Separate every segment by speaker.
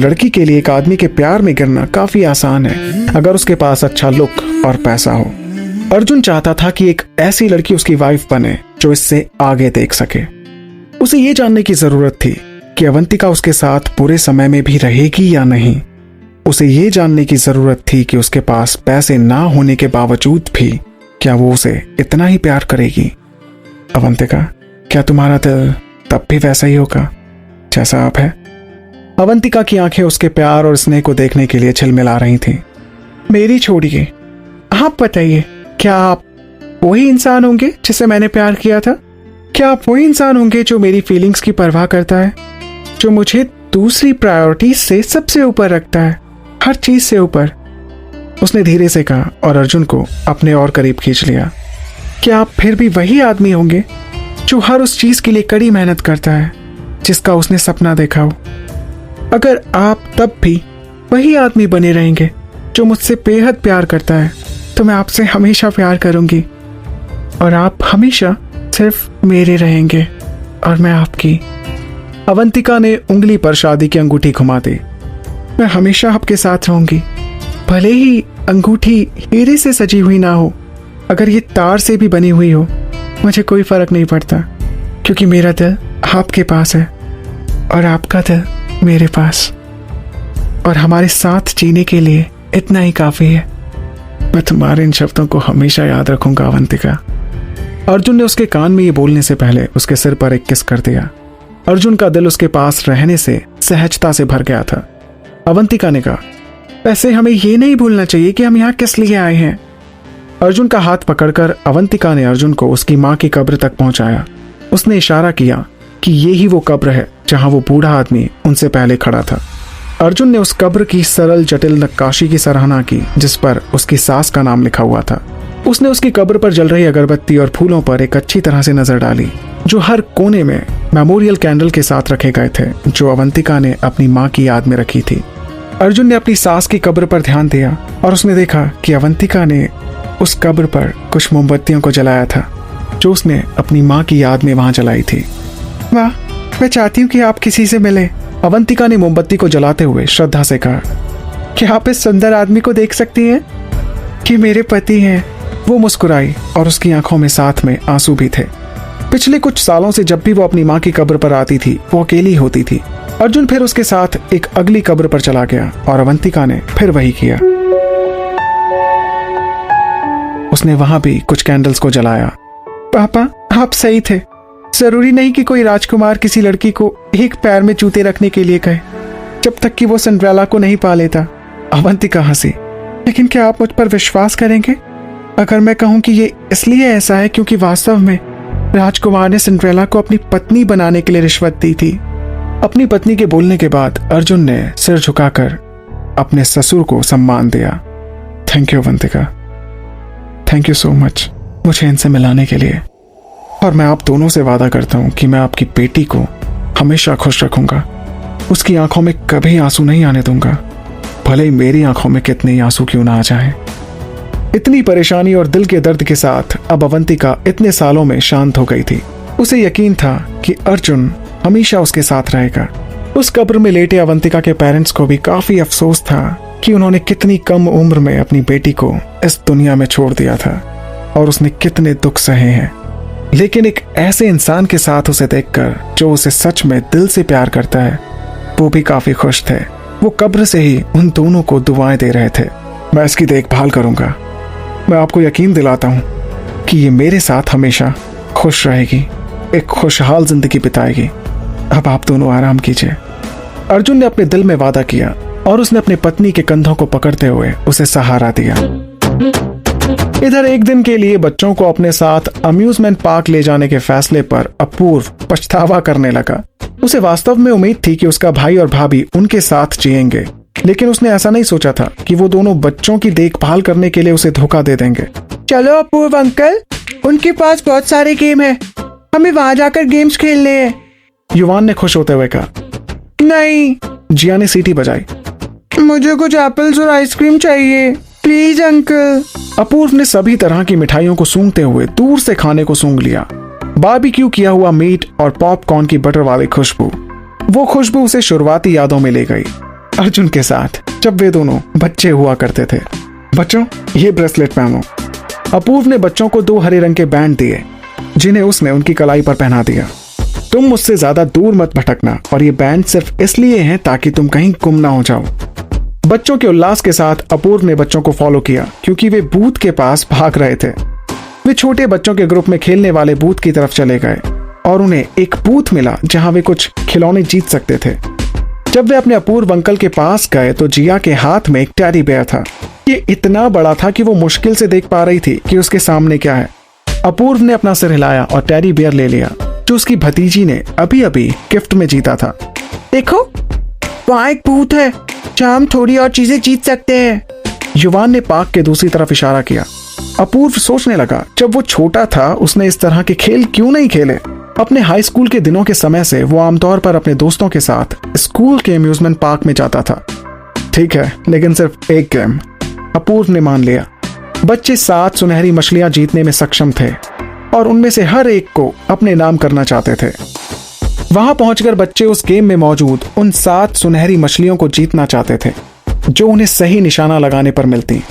Speaker 1: लड़की के लिए एक आदमी के प्यार में गिरना काफी आसान है अगर उसके पास अच्छा लुक और पैसा हो। अर्जुन चाहता था कि एक ऐसी लड़की उसकी वाइफ बने जो इससे आगे देख सके। उसे ये जानने की जरूरत थी कि अवंतिका उसके साथ बुरे समय में भी रहेगी या नहीं। उसे ये जानने की जरूरत थी कि उसके पास पैसे ना होने के बावजूद भी क्या वो उसे इतना ही प्यार करेगी। अवंतिका, क्या तुम्हारा दिल तब भी वैसा ही होगा जैसा आप है? अवंतिका की आंखें उसके प्यार और स्नेह को देखने के लिए छिलमिला रही थीं। मेरी छोड़िए, आप बताइए, क्या आप वही इंसान होंगे जिसे मैंने प्यार किया था? क्या आप वही इंसान होंगे जो मेरी फीलिंग्स की परवाह करता है, जो मुझे दूसरी प्रायोरिटी से सबसे ऊपर रखता है, हर चीज से ऊपर? उसने धीरे से कहा और अर्जुन को अपने और करीब खींच लिया। क्या आप फिर भी वही आदमी होंगे जो हर उस चीज के लिए कड़ी मेहनत करता है जिसका उसने सपना देखा हो? अगर आप तब भी वही आदमी बने रहेंगे जो मुझसे बेहद प्यार करता है, तो मैं आपसे हमेशा प्यार करूंगी और आप हमेशा सिर्फ मेरे रहेंगे और मैं आपकी। अवंतिका ने उंगली पर शादी की अंगूठी घुमा दी। मैं हमेशा आपके साथ रहूंगी, भले ही अंगूठी हीरे से सजी हुई ना हो, अगर ये तार से भी बनी हुई हो, मुझे कोई फर्क नहीं पड़ता, क्योंकि मेरा दिल आपके पास है और आपका दिल मेरे पास, और हमारे साथ जीने के लिए इतना ही काफी है। मैं तुम्हारे इन शब्दों को हमेशा याद रखूंगा अवंतिका। अर्जुन ने उसके कान में ये बोलने से पहले उसके सिर पर एक किस कर दिया। अर्जुन का दिल उसके पास रहने से सहजता से भर गया था। अवंतिका ने कहा, वैसे हमें ये नहीं भूलना चाहिए कि हम यहाँ किस लिए आए हैं। अर्जुन का हाथ पकड़कर अवंतिका ने अर्जुन को उसकी माँ की कब्र तक पहुंचाया। उसने इशारा किया कि ये ही वो कब्र है जहां वो बूढ़ा आदमी उनसे पहले खड़ा था। अर्जुन ने उस कब्र की सरल जटिल नक्काशी की सराहना की जिस पर उसकी सास का नाम लिखा हुआ था। उसने उसकी कब्र पर जल रही अगरबत्ती और फूलों पर एक अच्छी तरह से नजर डाली जो हर कोने में मेमोरियल कैंडल के साथ रखे गए थे, जो अवंतिका ने अपनी माँ की याद में रखी थी। अर्जुन ने अपनी सास की कब्र पर ध्यान दिया और उसने देखा कि अवंतिका ने उस कब्र पर कुछ मोमबत्तियों को जलाया था जो उसने अपनी माँ की याद में वहां जलाई थी। वाह, मैं चाहती हूँ कि आप किसी से मिले। अवंतिका ने मोमबत्ती को जलाते हुए श्रद्धा से कहा, क्या आप इस सुंदर आदमी को देख सकती हैं? कि मेरे पति हैं। वो मुस्कुराई और उसकी आंखों में साथ में आंसू भी थे। पिछले कुछ सालों से जब भी वो अपनी माँ की कब्र पर आती थी वो अकेली होती थी। अर्जुन फिर उसके साथ एक अगली कब्र पर चला गया और अवंतिका ने फिर वही किया। उसने वहां भी कुछ कैंडल्स को जलाया। पापा, आप सही थे। जरूरी नहीं कि कोई राजकुमार किसी लड़की को एक पैर में जूते रखने के लिए कहे जब तक कि वो सिंड्रेला को नहीं पा लेता। अवंतिका हंसी। लेकिन क्या आप मुझ पर विश्वास करेंगे अगर मैं कहूं कि ये इसलिए ऐसा है क्योंकि वास्तव में राजकुमार ने सिंड्रेला को अपनी पत्नी बनाने के लिए रिश्वत दी थी? अपनी पत्नी के बोलने के बाद अर्जुन ने सिर झुकाकर अपने ससुर को सम्मान दिया। Thank you Avantika, thank you so much मुझे इनसे मिलाने के लिए। और मैं आप दोनों से वादा करता हूं कि मैं आपकी बेटी को हमेशा खुश रखूंगा। उसकी आंखों में कभी आंसू नहीं आने दूंगा, भले ही मेरी आंखों में कितने आंसू क्यों ना आ जाएं। इतनी परेशानी और दिल के दर्द के साथ अब अवंतिका इतने सालों में शांत हो गई थी। उसे यकीन था कि अर्जुन हमेशा उसके साथ रहेगा। उस कब्र में लेटे अवंतिका के पेरेंट्स को भी काफी अफसोस था कि उन्होंने कितनी कम उम्र में अपनी बेटी को इस दुनिया में छोड़ दिया था और उसने कितने दुख सहे हैं। लेकिन एक ऐसे इंसान के साथ उसे देखकर जो उसे सच में दिल से प्यार करता है, वो भी काफी खुश थे। वो कब्र से ही उन दोनों को दुआएं दे रहे थे। मैं इसकी देखभाल करूंगा। मैं आपको यकीन दिलाता हूं कि ये मेरे साथ हमेशा खुश रहेगी, एक खुशहाल जिंदगी बिताएगी। अब आप दोनों आराम कीजिए। अर्जुन ने अपने दिल में वादा किया और उसने अपनी पत्नी के कंधों को पकड़ते हुए उसे सहारा दिया। इधर एक दिन के लिए बच्चों को अपने साथ अम्यूजमेंट पार्क ले जाने के फैसले पर अपूर्व पछतावा करने लगा। उसे वास्तव में उम्मीद थी कि उसका भाई और भाभी उनके साथ जिएंगे, लेकिन उसने ऐसा नहीं सोचा था कि वो दोनों बच्चों की देखभाल करने के लिए उसे धोखा दे देंगे।
Speaker 2: चलो अपूर्व अंकल, उनके पास बहुत सारे गेम है, हमें वहां जाकर गेम्स खेलने हैं।
Speaker 1: युवान ने खुश होते हुए कहा।
Speaker 2: नहीं,
Speaker 1: जिया ने सीटी बजाई।
Speaker 2: मुझे कुछ एप्पल्स और आइसक्रीम चाहिए, प्लीज अंकल।
Speaker 1: अपूर्व ने सभी तरह की मिठाइयों को सूंघते हुए दूर से खाने को सूंघ लिया। बारबेक्यू किया हुआ मीट और पॉपकॉर्न की बटर वाली खुशबू, वो खुशबू उसे शुरुआती यादों में ले गई। अर्जुन के साथ जब वे दोनों बच्चे हुआ करते थे। बच्चों, ये ब्रेसलेट पहनो। अपूर्व ने बच्चों को 2 हरे रंग के बैंड दिए जिन्हें उसने उनकी कलाई पर पहना दिया। तुम मुझसे ज्यादा दूर मत भटकना और ये बैंड सिर्फ इसलिए हैं ताकि तुम कहीं गुम ना हो जाओ। बच्चों के उल्लास के साथ अपूर्व ने बच्चों को फॉलो किया क्योंकि वे बूथ के पास भाग रहे थे। वे छोटे बच्चों के ग्रुप में खेलने वाले बूथ की तरफ चले गए और उन्हें एक बूथ मिला जहां वे कुछ खिलौने जीत सकते थे। जब वे अपने अपूर्व अंकल के पास गए तो जिया के हाथ में एक टेडी बेयर था। ये इतना बड़ा था कि वो मुश्किल से देख पा रही थी कि उसके सामने क्या है। अपूर्व ने अपना सिर हिलाया और टेडी बेयर ले लिया जो उसकी भतीजी ने अभी अभी गिफ्ट में जीता था।
Speaker 2: देखो, वहाँ एक बूथ है जहाँ हम थोड़ी और चीजें जीत सकते हैं।
Speaker 1: युवान ने पार्क के दूसरी तरफ इशारा किया। अपूर्व सोचने लगा, जब वो छोटा था उसने इस तरह के खेल क्यों नहीं खेले। अपने हाई स्कूल के दिनों के समय से वो आमतौर पर अपने दोस्तों के साथ स्कूल के अम्यूजमेंट पार्क में जाता था। ठीक है, लेकिन सिर्फ एक गेम, अपूर्व ने मान लिया। बच्चे 7 सुनहरी मछलियां जीतने में सक्षम थे और उनमें से हर एक को अपने नाम करना चाहते थे। वहां पहुंचकर बच्चे उस गेम में मौजूद उन 7 सुनहरी मछलियों को जीतना चाहते थे जो उन्हें सही निशाना लगाने पर मिलती,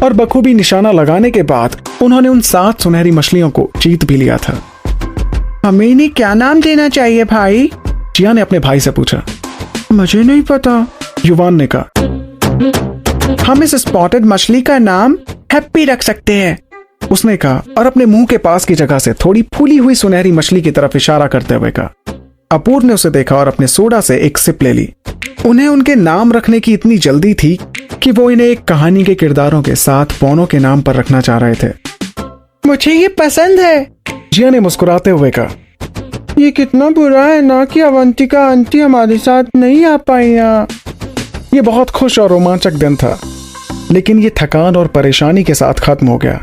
Speaker 1: और बखूबी निशाना लगाने के बाद उन्होंने उन 7 सुनहरी मछलियों को जीत भी लिया था।
Speaker 2: हमें इन्हें क्या नाम देना चाहिए भाई?
Speaker 1: जिया ने अपने भाई से पूछा।
Speaker 2: मुझे नहीं पता,
Speaker 1: युवान ने कहा।
Speaker 2: हम इस स्पॉटेड मछली का नाम हैप्पी रख सकते हैं,
Speaker 1: उसने कहा और अपने मुंह के पास की जगह से थोड़ी फूली हुई सुनहरी मछली की तरफ इशारा करते हुए कहा। अपूर्व ने उसे देखा और अपने सोडा से एक सिप ले ली। उन्हें उनके नाम रखने की इतनी जल्दी थी कि वो इन्हें एक कहानी के किरदारों के साथ पौनों के नाम पर रखना चाह रहे थे।
Speaker 2: मुझे ये पसंद है,
Speaker 1: जिया ने मुस्कुराते हुए कहा।
Speaker 2: ये कितना बुरा है ना कि अवंतिका आंटी हमारे साथ नहीं आ पाई यहाँ।
Speaker 1: ये बहुत खुश और रोमांचक दिन था, लेकिन ये थकान और परेशानी के साथ खत्म हो गया।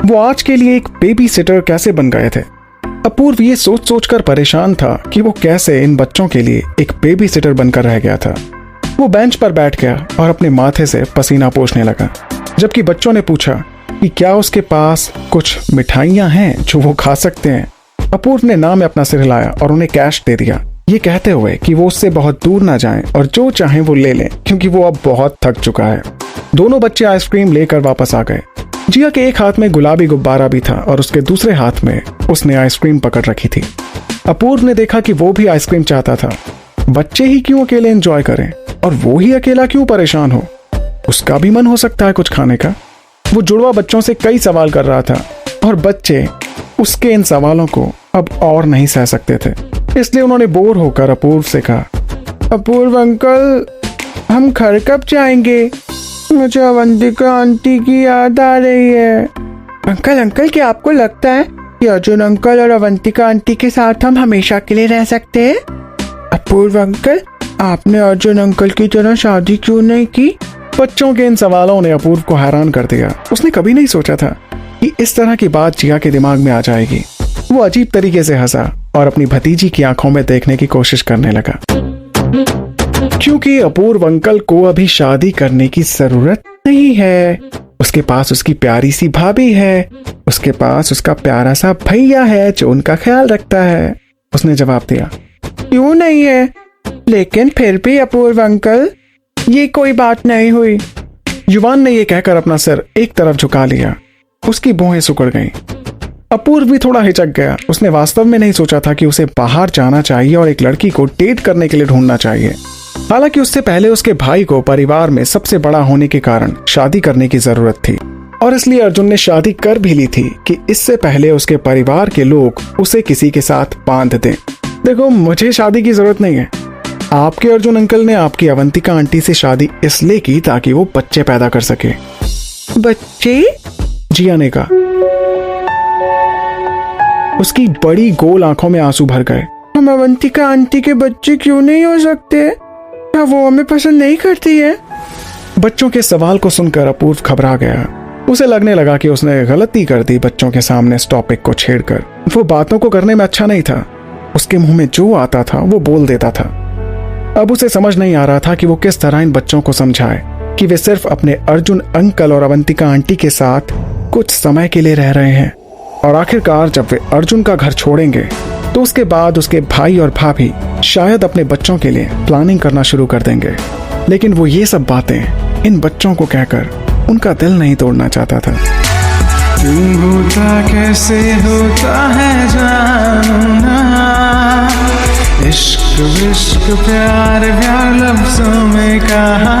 Speaker 1: वो आज के लिए एक बेबी सिटर कैसे बन गए थे। अपूर्व ये सोच सोचकर परेशान था कि वो कैसे इन बच्चों के लिए एक बेबी सिटर बनकर रह गया था। वो बेंच पर बैठ गया और अपने माथे से पसीना पोंछने लगा, जबकि बच्चों ने पूछा कि क्या उसके पास कुछ मिठाइयां हैं जो वो खा सकते हैं। अपूर्व ने ना में अपना सिर हिलाया और उन्हें कैश दे दिया, ये कहते हुए कि वो उससे बहुत दूर ना जाएं और जो चाहें वो ले लें क्योंकि वो अब बहुत थक चुका है। दोनों बच्चे आइसक्रीम लेकर वापस आ गए। जिया के एक हाथ में गुलाबी गुब्बारा भी था और उसके दूसरे हाथ में उसने आइसक्रीम पकड़ रखी थी। अपूर्व ने देखा कि वो भी आइसक्रीम चाहता था। बच्चे ही क्यों अकेले एंजॉय करें और वो ही अकेला क्यों परेशान हो, उसका भी मन हो सकता है कुछ खाने का। वो जुड़वा बच्चों से कई सवाल कर रहा था और बच्चे उसके इन सवालों को अब और नहीं सह सकते थे, इसलिए उन्होंने बोर होकर अपूर्व से कहा,
Speaker 2: अपूर्व अंकल, हम घर कब जाएंगे? मुझे अवंतिका आंटी की याद आ रही है। अंकल, क्या आपको लगता है कि अर्जुन अंकल और अवंतिका आंटी के साथ हम हमेशा के लिए रह सकते हैं? अपूर्व अंकल, आपने अर्जुन अंकल की तरह शादी क्यों नहीं की?
Speaker 1: बच्चों के इन सवालों ने अपूर्व को हैरान कर दिया। उसने कभी नहीं सोचा था कि इस तरह की बात जिया के दिमाग में आ जाएगी। वो अजीब तरीके से हंसा और अपनी भतीजी की आंखों में देखने की कोशिश करने लगा, क्योंकि अपूर्व अंकल को अभी शादी करने की जरूरत नहीं है। उसके पास उसकी प्यारी सी भाभी है, उसके पास उसका प्यारा सा भैया है जो उनका ख्याल रखता है। उसने जवाब दिया,
Speaker 2: क्यों नहीं है? लेकिन फिर भी अपूर्व अंकल, ये कोई बात नहीं हुई।
Speaker 1: युवान ने यह कहकर अपना सिर एक तरफ झुका लिया। उसकी भौहें सिकुड़ गईं। अपूर्व भी थोड़ा हिचक गया। उसने वास्तव में नहीं सोचा था कि उसे बाहर जाना चाहिए और एक लड़की को डेट करने के लिए ढूंढना चाहिए। हालांकि उससे पहले उसके भाई को परिवार में सबसे बड़ा होने के कारण शादी करने की जरूरत थी और इसलिए अर्जुन ने शादी कर भी ली थी कि इससे पहले उसके परिवार के लोग उसे किसी के साथ बांध दें। देखो, मुझे शादी की जरूरत नहीं है। आपके अर्जुन अंकल ने आपकी अवंतिका आंटी से शादी इसलिए की ताकि वो बच्चे पैदा कर सके।
Speaker 2: बच्चे?
Speaker 1: जिया ने कहा। उसकी बड़ी गोल आंखों में आंसू भर गए।
Speaker 2: हम अवंतिका आंटी के बच्चे क्यों नहीं हो सकते? क्या वो हमें पसंद नहीं करती है?
Speaker 1: बच्चों के सवाल को सुनकर अपूर्व घबरा गया। उसे लगने लगा कि उसने गलती कर दी बच्चों के सामने इस टॉपिक को छेड़कर। वो बातों को करने में अच्छा नहीं था। उसके मुंह में जो आता था वो बोल देता था। अब उसे समझ नहीं आ रहा था कि वो किस तरह इन बच्चों को समझाए कि वे सिर्फ अपने अर्जुन अंकल और अवंतिका आंटी के साथ कुछ समय के लिए रह रहे हैं और आखिरकार जब वे अर्जुन का घर छोड़ेंगे तो उसके बाद उसके भाई और भाभी शायद अपने बच्चों के लिए प्लानिंग करना शुरू कर देंगे। लेकिन वो ये सब बातें इन बच्चों को कहकर उनका दिल नहीं तोड़ना चाहता था।
Speaker 2: क्यों होता कैसे होता है जानू ना, इश्क विश्क प्यार प्यार लफ्जों में कहा।